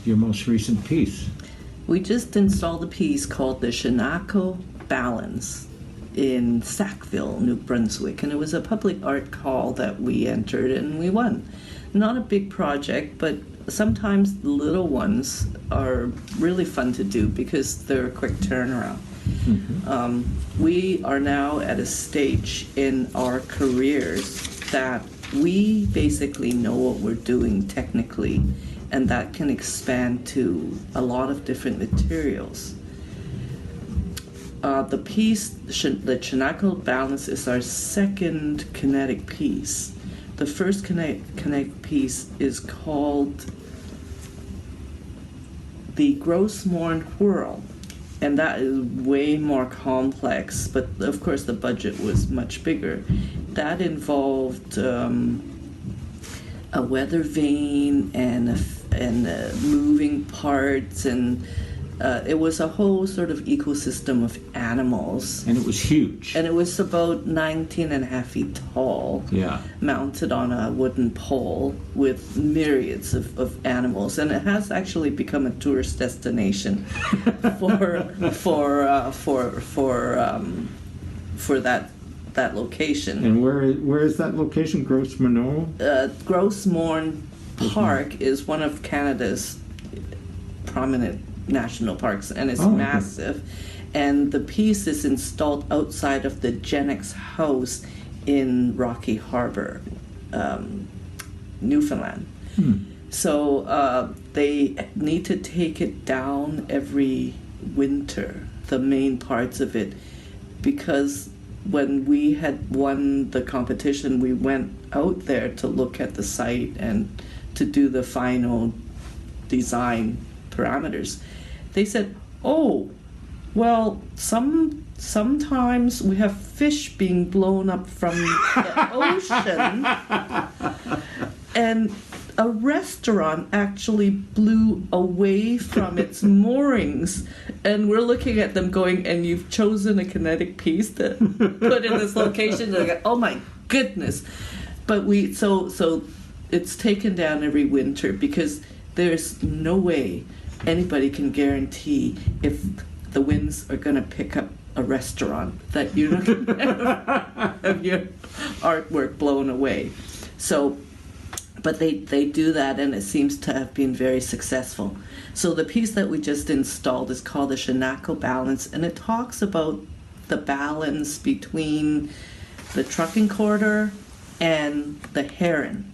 your most recent piece? We just installed a piece called the Shanaco Balance in Sackville, New Brunswick, and it was a public art call that we entered and we won. Not a big project, but sometimes the little ones are really fun to do because they're a quick turnaround. Mm-hmm. We are now at a stage in our careers that we basically know what we're doing technically, and that can expand to a lot of different materials. The piece, the Shanaco Balance, is our second kinetic piece. The first kinetic piece is called the Mourned Whirl, and that is way more complex, but of course the budget was much bigger. That involved a weather vane and moving parts, and it was a whole sort of ecosystem of animals. And it was huge. And it was about 19 and a half feet tall, mounted on a wooden pole with myriads of animals. And it has actually become a tourist destination for that location. And where is that location? Mourned Park is one of Canada's prominent national parks, and it's massive. And the piece is installed outside of the Genex House in Rocky Harbor, Newfoundland. So they need to take it down every winter, the main parts of it, because when we had won the competition, we went out there to look at the site and to do the final design parameters. They said, oh, well, sometimes we have fish being blown up from the ocean, and a restaurant actually blew away from its moorings, and we're looking at them going, and you've chosen a kinetic piece to put in this location. They're like, oh my goodness. But so it's taken down every winter because there's no way anybody can guarantee if the winds are going to pick up a restaurant that you're not going to have your artwork blown away. So, but they do that, and it seems to have been very successful. So the piece that we just installed is called the Shanaco Balance, and it talks about the balance between the trucking corridor and the heron,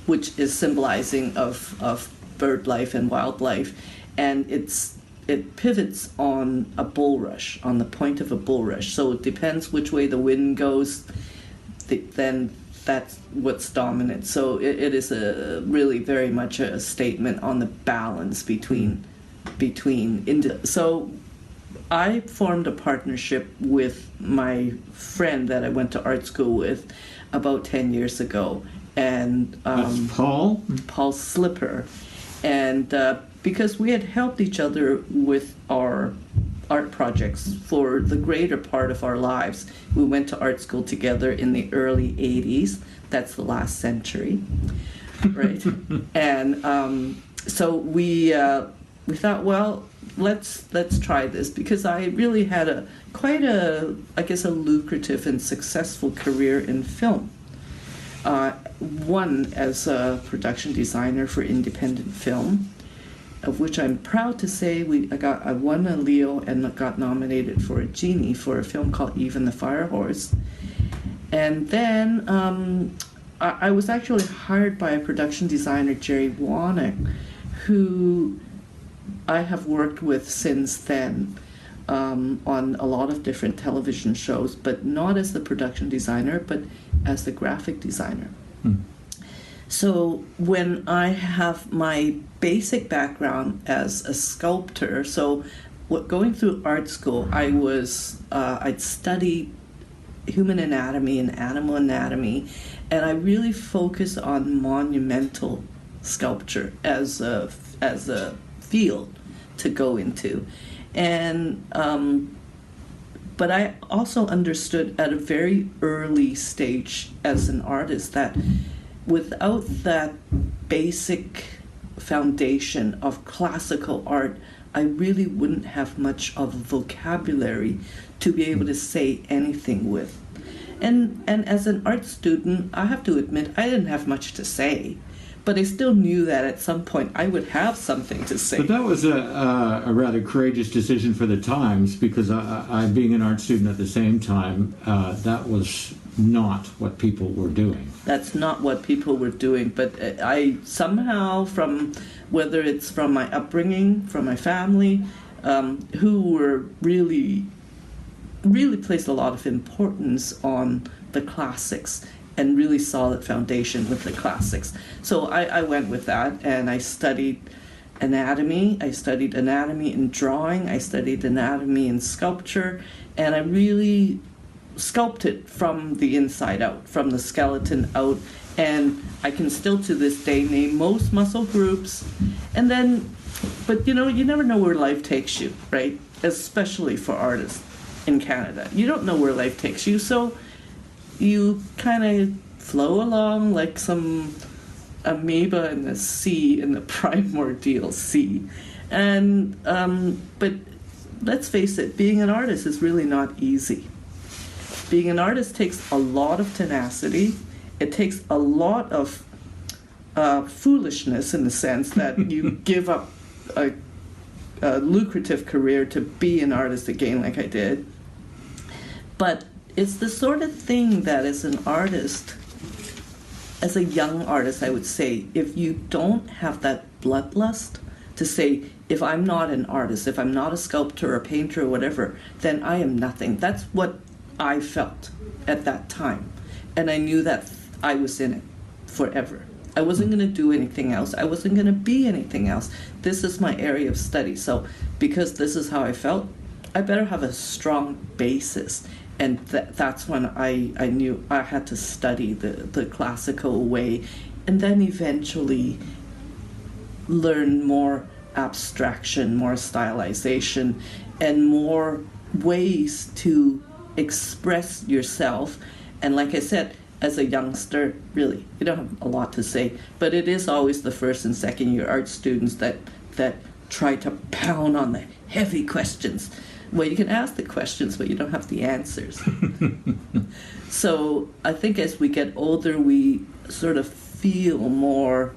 which is symbolizing of bird life and wildlife, and it pivots on a bulrush, on the point of a bulrush. So it depends which way the wind goes, then that's what's dominant. So it is really very much a statement on the balance between. So I formed a partnership with my friend that I went to art school with about 10 years ago, and that's Paul Slipper. And because we had helped each other with our art projects for the greater part of our lives. We went to art school together in the early 80s. That's the last century, right? And so we thought, well, let's try this, because I really had quite a lucrative and successful career in film. One as a production designer for independent film, of which I'm proud to say I won a Leo and got nominated for a Genie for a film called Even the Fire Horse. And then I was actually hired by a production designer, Jerry Wannick, who I have worked with since then on a lot of different television shows, but not as the production designer, but as the graphic designer. So when I have my basic background as a sculptor, so going through art school, I'd studied human anatomy and animal anatomy, and I really focus on monumental sculpture as a field to go into. And but I also understood at a very early stage as an artist that without that basic foundation of classical art, I really wouldn't have much of a vocabulary to be able to say anything with. And as an art student, I have to admit, I didn't have much to say, but I still knew that at some point I would have something to say. But that was a rather courageous decision for the times, because I being an art student at the same time, that was not what people were doing. That's not what people were doing, but I somehow, from whether it's from my upbringing, from my family, who were really placed a lot of importance on the classics and really solid foundation with the classics. So I went with that, and I studied anatomy. I studied anatomy in drawing. I studied anatomy in sculpture, and I really sculpted from the inside out, from the skeleton out, and I can still to this day name most muscle groups. And then, but you never know where life takes you, right? Especially for artists in Canada. You don't know where life takes you, so you kind of flow along like some amoeba in the sea, in the primordial sea. And but let's face it, being an artist is really not easy. Being an artist takes a lot of tenacity. It takes a lot of foolishness, in the sense that you give up a lucrative career to be an artist again, like I did. But it's the sort of thing that, as an artist, as a young artist, I would say, if you don't have that bloodlust to say, if I'm not an artist, if I'm not a sculptor or painter or whatever, then I am nothing. That's what I felt at that time. And I knew that I was in it forever. I wasn't going to do anything else. I wasn't going to be anything else. This is my area of study. So because this is how I felt, I better have a strong basis. And that's when I knew I had to study the classical way, and then eventually learn more abstraction, more stylization, and more ways to express yourself. And like I said, as a youngster, really, you don't have a lot to say, but it is always the first and second year art students that try to pound on the heavy questions. Well, you can ask the questions, but you don't have the answers. So I think as we get older, we sort of feel more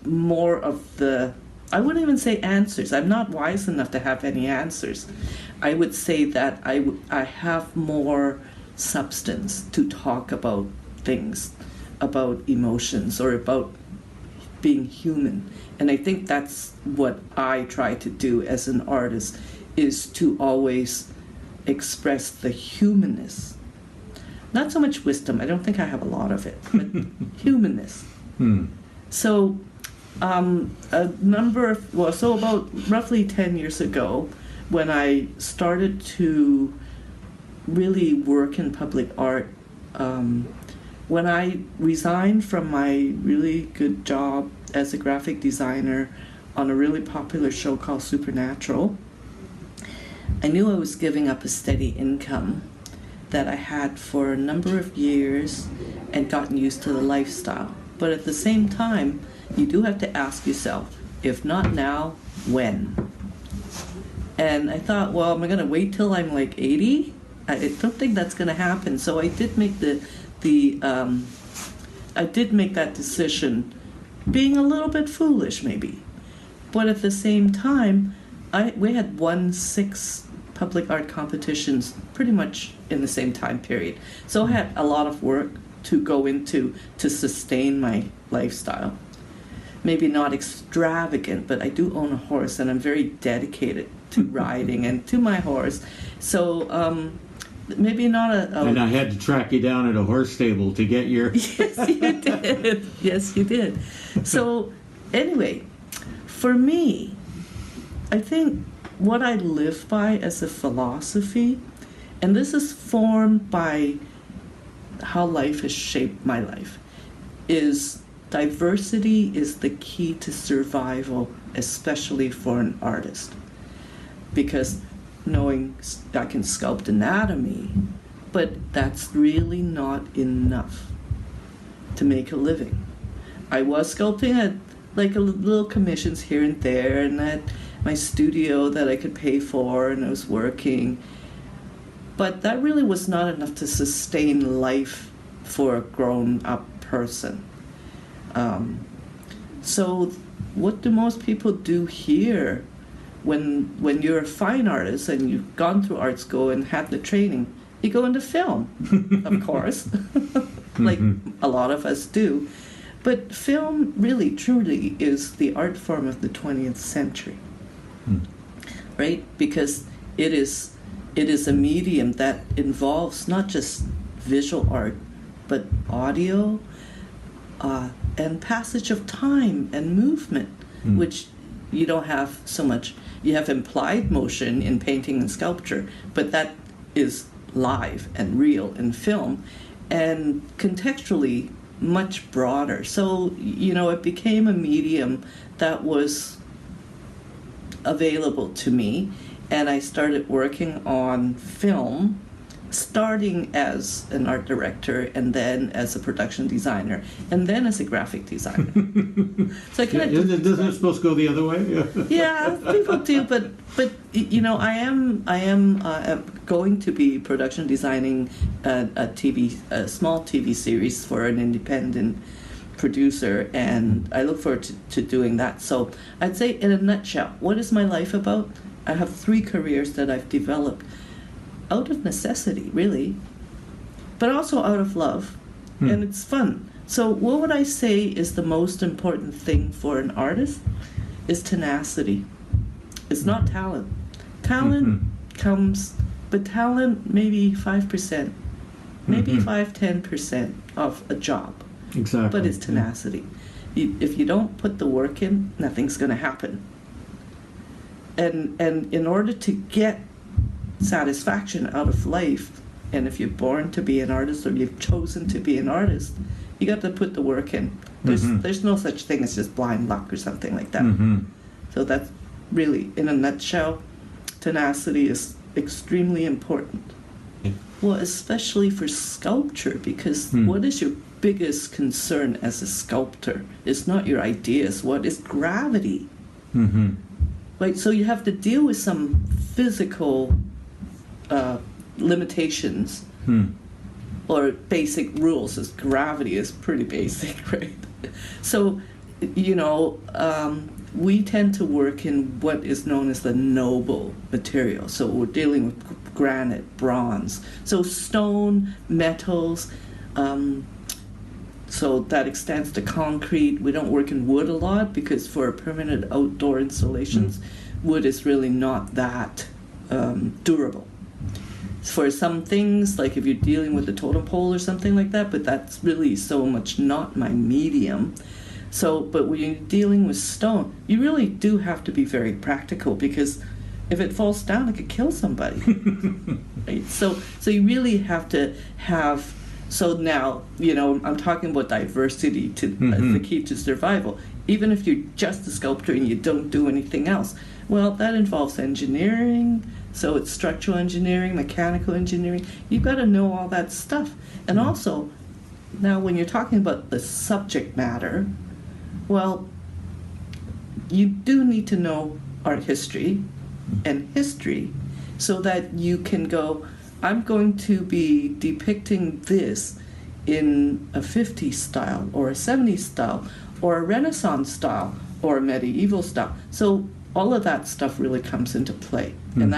of the, I wouldn't even say answers. I'm not wise enough to have any answers. I would say that I have more substance to talk about things, about emotions, or about being human. And I think that's what I try to do as an artist, is to always express the humanness. Not so much wisdom, I don't think I have a lot of it, but humanness. So so about roughly 10 years ago, when I started to really work in public art, when I resigned from my really good job as a graphic designer on a really popular show called Supernatural, I knew I was giving up a steady income that I had for a number of years and gotten used to the lifestyle. But at the same time, you do have to ask yourself, if not now, when? And I thought, well, am I going to wait till I'm like 80? I don't think that's going to happen. So I did make I did make that decision, being a little bit foolish maybe. But at the same time, we had won 6 public art competitions pretty much in the same time period. So I had a lot of work to go into to sustain my lifestyle. Maybe not extravagant, but I do own a horse, and I'm very dedicated to riding and to my horse. So maybe not a... And I had to track you down at a horse stable to get your... Yes, you did. Yes, you did. So anyway, for me, I think what I live by as a philosophy, and this is formed by how life has shaped my life, is diversity is the key to survival, especially for an artist. Because knowing I can sculpt anatomy, but that's really not enough to make a living. I was sculpting like a little commissions here and there, and I had my studio that I could pay for, and I was working. But that really was not enough to sustain life for a grown-up person. So what do most people do here when you're a fine artist and you've gone through art school and had the training? You go into film, of course, like a lot of us do. But film really, truly is the art form of the 20th century, right? Because it is a medium that involves not just visual art, but audio and passage of time and movement, which you don't have so much. You have implied motion in painting and sculpture, but that is live and real in film, and contextually much broader. So, it became a medium that was available to me, and I started working on film, starting as an art director, and then as a production designer, and then as a graphic designer. So I kind of Isn't it supposed to go the other way? yeah, people do, but I am going to be production designing a small TV series for an independent producer, and I look forward to doing that. So I'd say, in a nutshell, what is my life about? I have 3 careers that I've developed out of necessity, really, but also out of love, and it's fun. So what would I say is the most important thing for an artist is tenacity. It's not talent. Talent comes, but talent maybe 5%, maybe 5-10% of a job. Exactly. But it's tenacity. If you don't put the work in, nothing's going to happen. And in order to get satisfaction out of life, and if you're born to be an artist or you've chosen to be an artist, you got to put the work in. There's no such thing as just blind luck or something like that. So that's really, in a nutshell, tenacity is extremely important. Well, especially for sculpture, because what is your biggest concern as a sculptor? It's not your ideas. What is gravity? Right, so you have to deal with some physical limitations or basic rules, as gravity is pretty basic, right? So, we tend to work in what is known as the noble material. So we're dealing with granite, bronze, so stone, metals, so that extends to concrete. We don't work in wood a lot because for permanent outdoor installations, wood is really not that durable. For some things, like if you're dealing with a totem pole or something like that, but that's really so much not my medium. So, but when you're dealing with stone, you really do have to be very practical, because if it falls down, it could kill somebody. Right? So you really have to have. So now, I'm talking about diversity to as the key to survival. Even if you're just a sculptor and you don't do anything else, well, that involves engineering. So it's structural engineering, mechanical engineering. You've got to know all that stuff. And also, now when you're talking about the subject matter, well, you do need to know art history and history so that you can go, I'm going to be depicting this in a 50s style or a 70s style or a Renaissance style or a medieval style. So all of that stuff really comes into play. And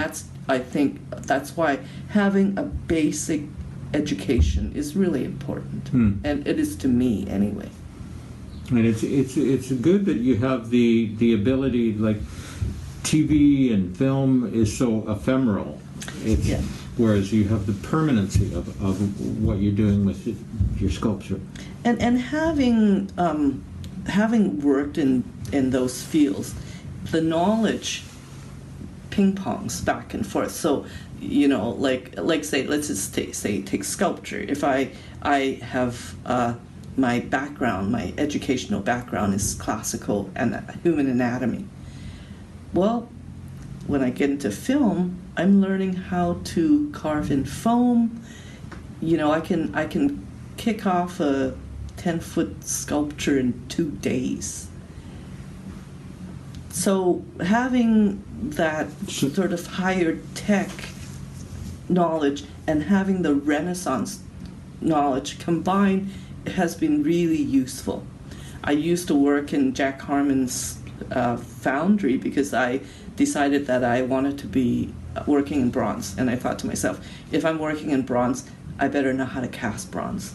I think that's why having a basic education is really important. And it is to me anyway. And it's good that you have the ability, like TV and film is so ephemeral. Whereas you have the permanency of what you're doing with your sculpture. And having worked in those fields, the knowledge ping-pongs back and forth. So, like say, let's just take sculpture. If I have my background, my educational background is classical and human anatomy. Well, when I get into film, I'm learning how to carve in foam. I can kick off a 10-foot sculpture in 2 days. So having that sort of higher tech knowledge and having the Renaissance knowledge combined has been really useful. I used to work in Jack Harmon's foundry because I decided that I wanted to be working in bronze. And I thought to myself, if I'm working in bronze, I better know how to cast bronze.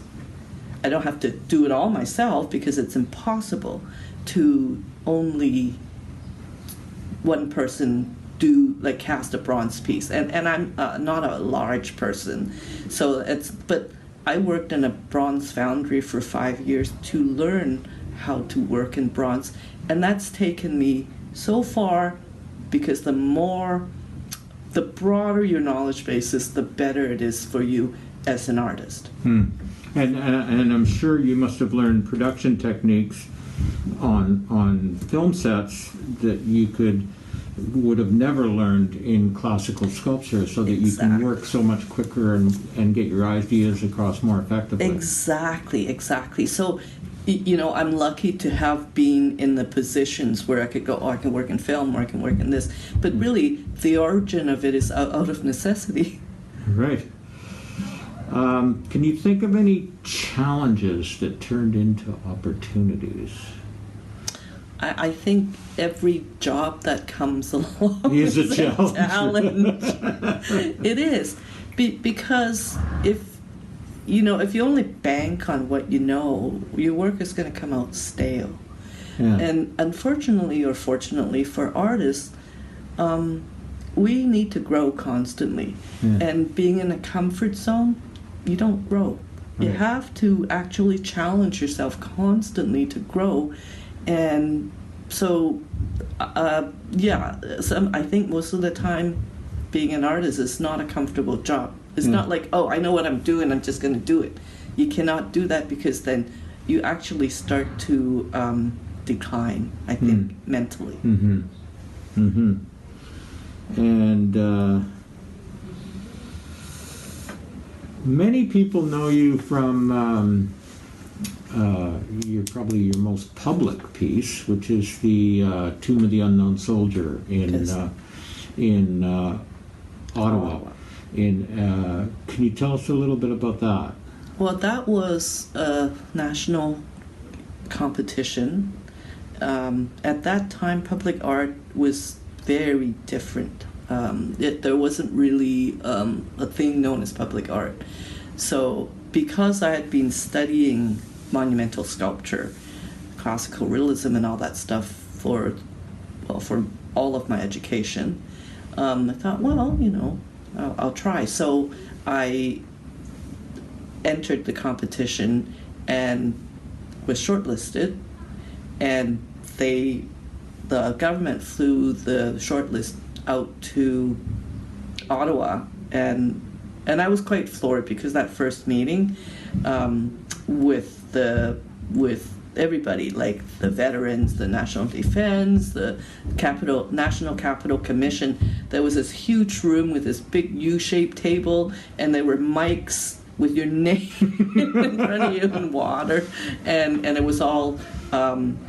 I don't have to do it all myself because it's impossible to only one person do like cast a bronze piece. And I'm not a large person, so but I worked in a bronze foundry for 5 years to learn how to work in bronze, and that's taken me so far because the broader your knowledge base is, the better it is for you as an artist. And I'm sure you must have learned production techniques on film sets that you would have never learned in classical sculpture, so that you can work so much quicker and get your ideas across more effectively. Exactly. So, I'm lucky to have been in the positions where I could go, I can work in film, or I can work in this. But really, the origin of it is out of necessity. Right. Can you think of any challenges that turned into opportunities? I think every job that comes along is a challenge. It is. Because if you only bank on what you know, your work is going to come out stale. Yeah. And unfortunately or fortunately for artists, we need to grow constantly. Yeah. And being in a comfort zone, you don't grow. Right. You have to actually challenge yourself constantly to grow. And so, I think most of the time being an artist is not a comfortable job. It's not like, oh, I know what I'm doing, I'm just going to do it. You cannot do that because then you actually start to decline, I think, mentally. Mm-hmm. Mm-hmm. And many people know you from probably your most public piece, which is the Tomb of the Unknown Soldier in Ottawa. Can you tell us a little bit about that? Well, that was a national competition. At that time, public art was very different. There wasn't really a thing known as public art. So because I had been studying monumental sculpture, classical realism and all that stuff for all of my education, I thought, I'll try. So I entered the competition and was shortlisted, and the government flew the shortlist out to Ottawa, and I was quite floored because that first meeting with everybody, like the veterans, the National Defense, the National Capital Commission, there was this huge room with this big U-shaped table, and there were mics with your name in front of you and water, and it was all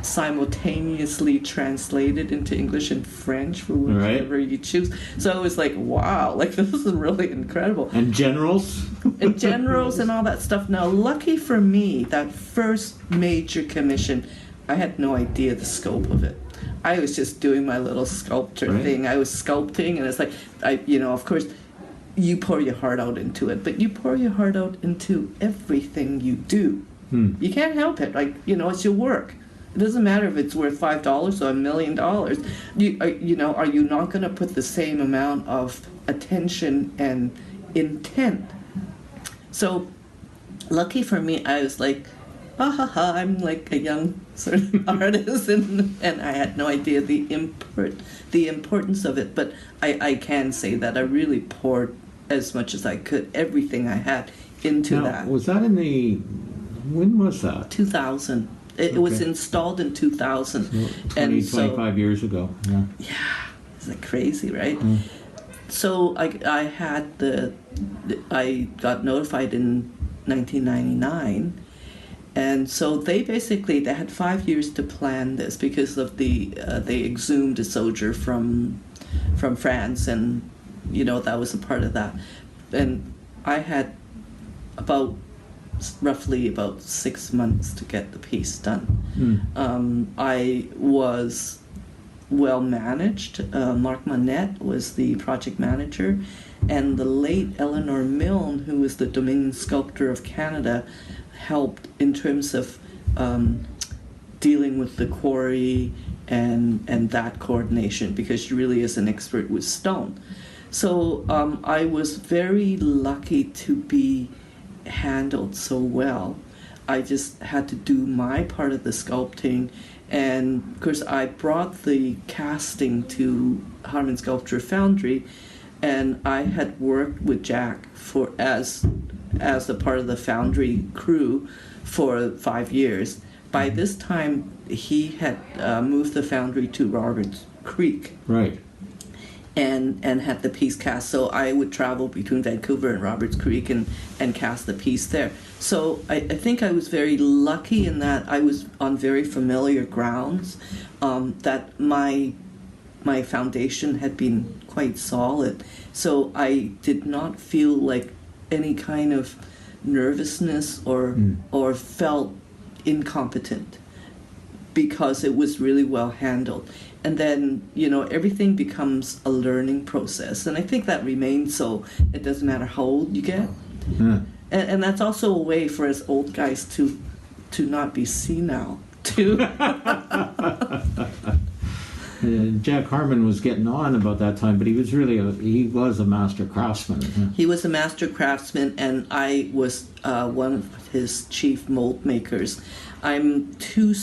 simultaneously translated into English and French for whichever you choose. So it was like, wow, like this is really incredible. And generals? And generals and all that stuff. Now, lucky for me, that first major commission, I had no idea the scope of it. I was just doing my little sculpture thing. I was sculpting, and it's like, of course, you pour your heart out into it, but you pour your heart out into everything you do. You can't help it. Like, it's your work. It doesn't matter if it's worth $5 or $1 million. Are you not going to put the same amount of attention and intent? So, lucky for me, I was like, I'm like a young sort of artist, and I had no idea the importance of it. But I can say that I really poured as much as I could, everything I had into that. Was that when was that? 2000. It was installed in 2000. So 25 years ago. Yeah. Yeah. It's like crazy, right? So I had I got notified in 1999, And so they had 5 years to plan this because of they exhumed a soldier from France, and that was a part of that. And I had roughly about 6 months to get the piece done. I was well managed. Marc Monette was the project manager, and the late Eleanor Milne, who was the Dominion Sculptor of Canada, helped in terms of dealing with the quarry and that coordination, because she really is an expert with stone. So I was very lucky to be handled so well. I just had to do my part of the sculpting, and of course I brought the casting to Harmon Sculpture Foundry, and I had worked with Jack as a part of the foundry crew for 5 years. By this time, he had moved the foundry to Roberts Creek. Right. And had the piece cast. So I would travel between Vancouver and Roberts Creek and cast the piece there. So I think I was very lucky in that I was on very familiar grounds, that my foundation had been quite solid. So I did not feel like any kind of nervousness or felt incompetent, because it was really well handled. And then, everything becomes a learning process. And I think that remains so. It doesn't matter how old you get. Yeah. And that's also a way for us old guys to not be senile, too. Jack Harmon was getting on about that time, but he was a master craftsman. Yeah. He was a master craftsman, and I was one of his chief mold makers. I'm too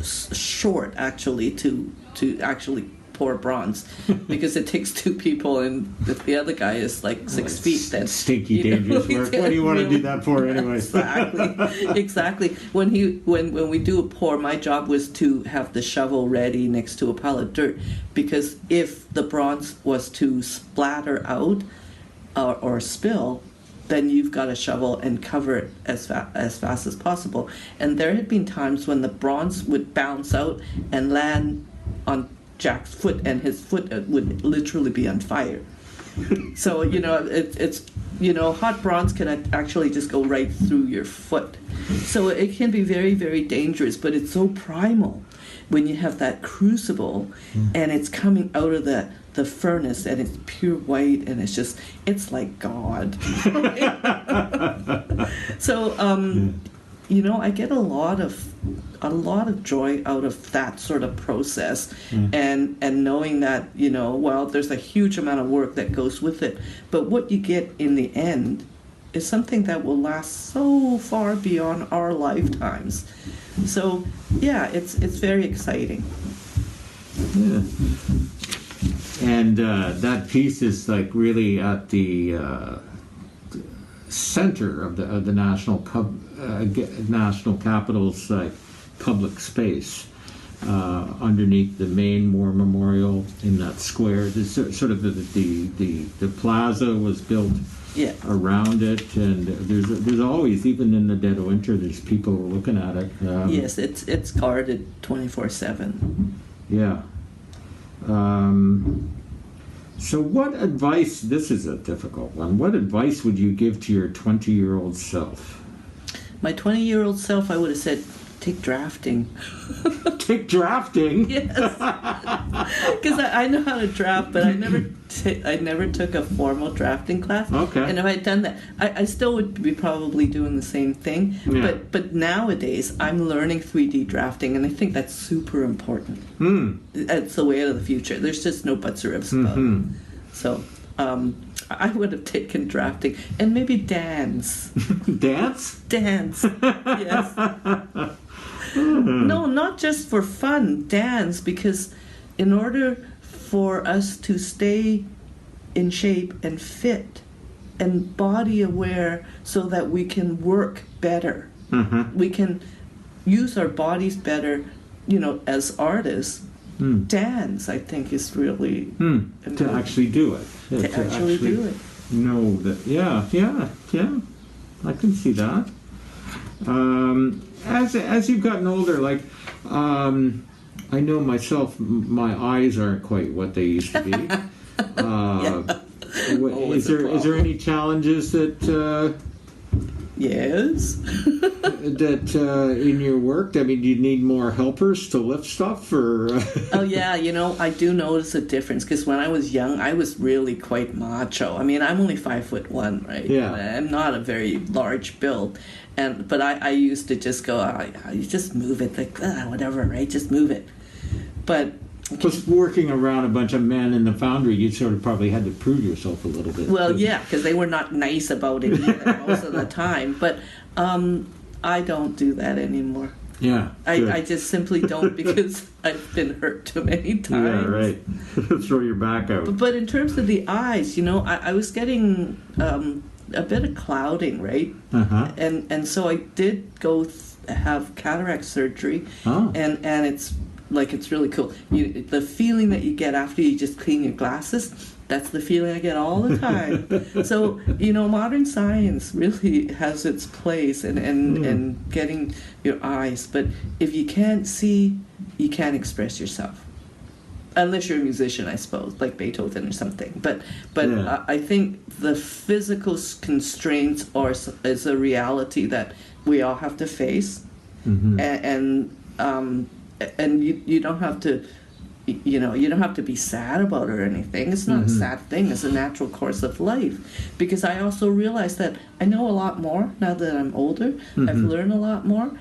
short, actually, to actually pour bronze, because it takes 2 people, and if the other guy is like 6 feet, then stinky dangerous work. What do you want to do that for anyway? Exactly. When we do a pour, my job was to have the shovel ready next to a pile of dirt, because if the bronze was to splatter out or spill, then you've got to shovel and cover it as fast as possible. And there had been times when the bronze would bounce out and land on Jack's foot, and his foot would literally be on fire. So, it's hot bronze can actually just go right through your foot. So it can be very, very dangerous, but it's so primal when you have that crucible and it's coming out of the furnace, and it's pure white, and it's like God. So, I get a lot of joy out of that sort of process, and knowing that, there's a huge amount of work that goes with it, but what you get in the end is something that will last so far beyond our lifetimes. So, yeah, it's very exciting. Yeah. And that piece is like really at the center of the national capital's public space, underneath the main War Memorial in that square. There's sort of the plaza was built around it, and there's always, even in the dead of winter, there's people looking at it. Yes, it's guarded 24/7. Yeah. So what advice, this is a difficult one, what advice would you give to your 20-year-old self? My 20-year-old self, I would have said, take drafting. Take drafting? Yes. Because I know how to draft, but I never took a formal drafting class. Okay. And if I'd done that, I still would be probably doing the same thing. Yeah. But nowadays, I'm learning 3D drafting, and I think that's super important. It's the way out of the future. There's just no buts or ifs about it. So I would have taken drafting, and maybe dance. Dance? Dance, yes. No, not just for fun, dance, because in order for us to stay in shape and fit and body aware so that we can work better, we can use our bodies better, as artists, dance, I think, is really important. To actually do it. To actually do it. Know that, yeah, I can see that. As you've gotten older, like I know myself, my eyes aren't quite what they used to be. Is there any challenges that? Yes. that in your work? I mean, do you need more helpers to lift stuff, or? Oh yeah, I do notice a difference because when I was young, I was really quite macho. I mean, I'm only 5'1", right? Yeah. I'm not a very large build, but I used to just go, you just move it, like whatever, right? Just move it. But plus, working around a bunch of men in the foundry, you sort of probably had to prove yourself a little bit. Well, yeah, because they were not nice about it either most of the time. But I don't do that anymore. Yeah, I just simply don't because I've been hurt too many times. Yeah, right. Throw your back out. But in terms of the eyes, I was getting a bit of clouding, right? Uh-huh. And so I did go have cataract surgery, and it's really cool. The feeling that you get after you just clean your glasses, that's the feeling I get all the time. So, modern science really has its place in getting your eyes. But if you can't see, you can't express yourself. Unless you're a musician, I suppose, like Beethoven or something. But Yeah. I think the physical constraints is a reality that we all have to face. Mm-hmm. And you don't have to, you don't have to be sad about it or anything. It's not a sad thing. It's a natural course of life. Because I also realize that I know a lot more now that I'm older. I've learned a lot more.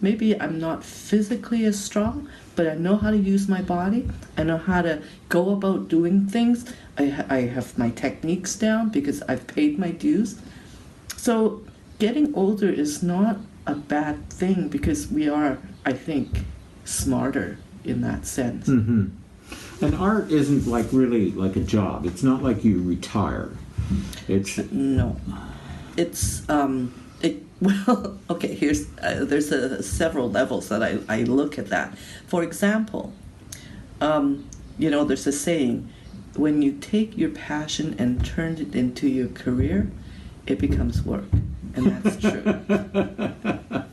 Maybe I'm not physically as strong, but I know how to use my body. I know how to go about doing things. I have my techniques down because I've paid my dues. So getting older is not a bad thing because we are, I think, smarter in that sense. Mm-hmm. And art isn't really like a job. It's not like you retire. It's no. It's well, okay. Here's there's several levels that I look at that. For example, there's a saying: when you take your passion and turn it into your career, it becomes work, and that's true.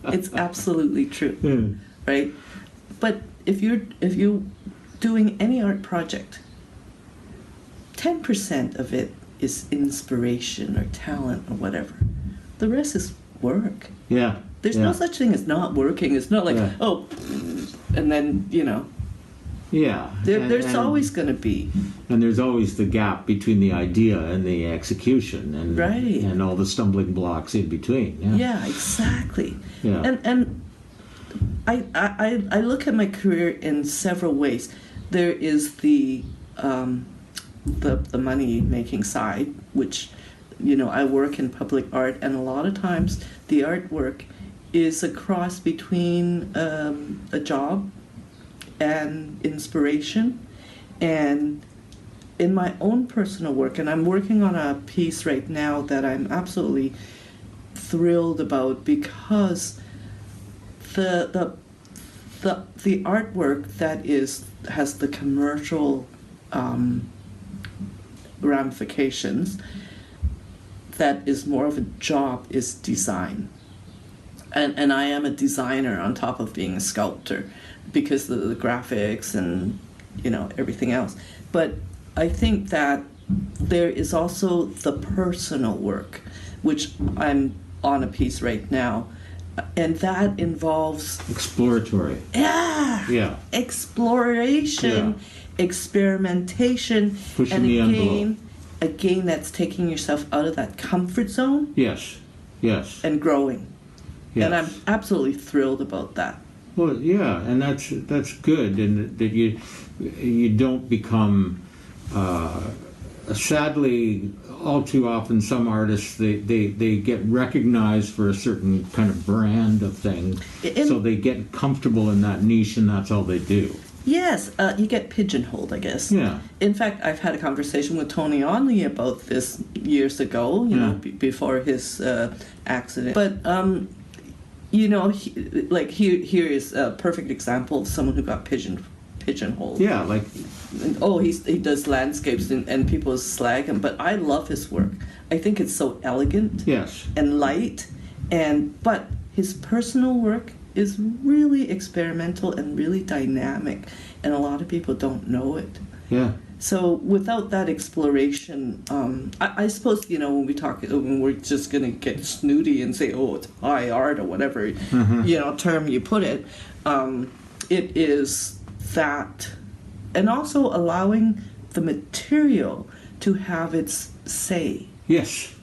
It's absolutely true, right? But if you're doing any art project, 10% of it is inspiration or talent or whatever. The rest is work. Yeah. There's no such thing as not working. It's not like, and then, Yeah. There's always going to be. And there's always the gap between the idea and the execution, and right. and all the stumbling blocks in between. Yeah. Yeah, exactly. Yeah. And I look at my career in several ways. There is the money making side, which I work in public art, and a lot of times the artwork is a cross between a job and inspiration. And in my own personal work, and I'm working on a piece right now that I'm absolutely thrilled about because the artwork that has the commercial ramifications, that is more of a job, is design. And I am a designer on top of being a sculptor because of the graphics and everything else. But I think that there is also the personal work, which I'm on a piece right now, and that involves exploratory. Yeah. Exploration, experimentation, pushing and the envelope. Again, that's taking yourself out of that comfort zone. Yes. And growing. Yes. And I'm absolutely thrilled about that. Well, yeah, and that's good, and that you don't become. Sadly, all too often, some artists they get recognized for a certain kind of brand of thing, so they get comfortable in that niche, and that's all they do. Yes, you get pigeonholed, I guess. Yeah. In fact, I've had a conversation with Tony Onley about this years ago, before his accident. But here is a perfect example of someone who got pigeonholed. Yeah, like. He does landscapes and people slag him, but I love his work. I think it's so elegant. Yes. And light, but his personal work is really experimental and really dynamic, and a lot of people don't know it. Yeah. So without that exploration, I suppose, when we talk, when we're just going to get snooty and say, oh, it's high art or whatever, term you put it, it is that, and also allowing the material to have its say. Yes.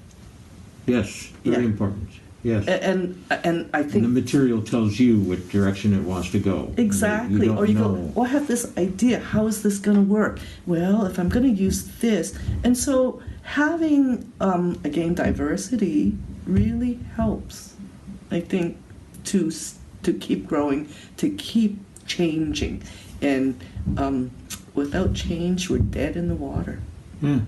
Yes. Very important. Yes. And I think... And the material tells you what direction it wants to go. Exactly. Or you go, I have this idea. How is this going to work? Well, if I'm going to use this. And so having, again, diversity really helps, I think, to keep growing, to keep changing. And without change, we're dead in the water. Yeah.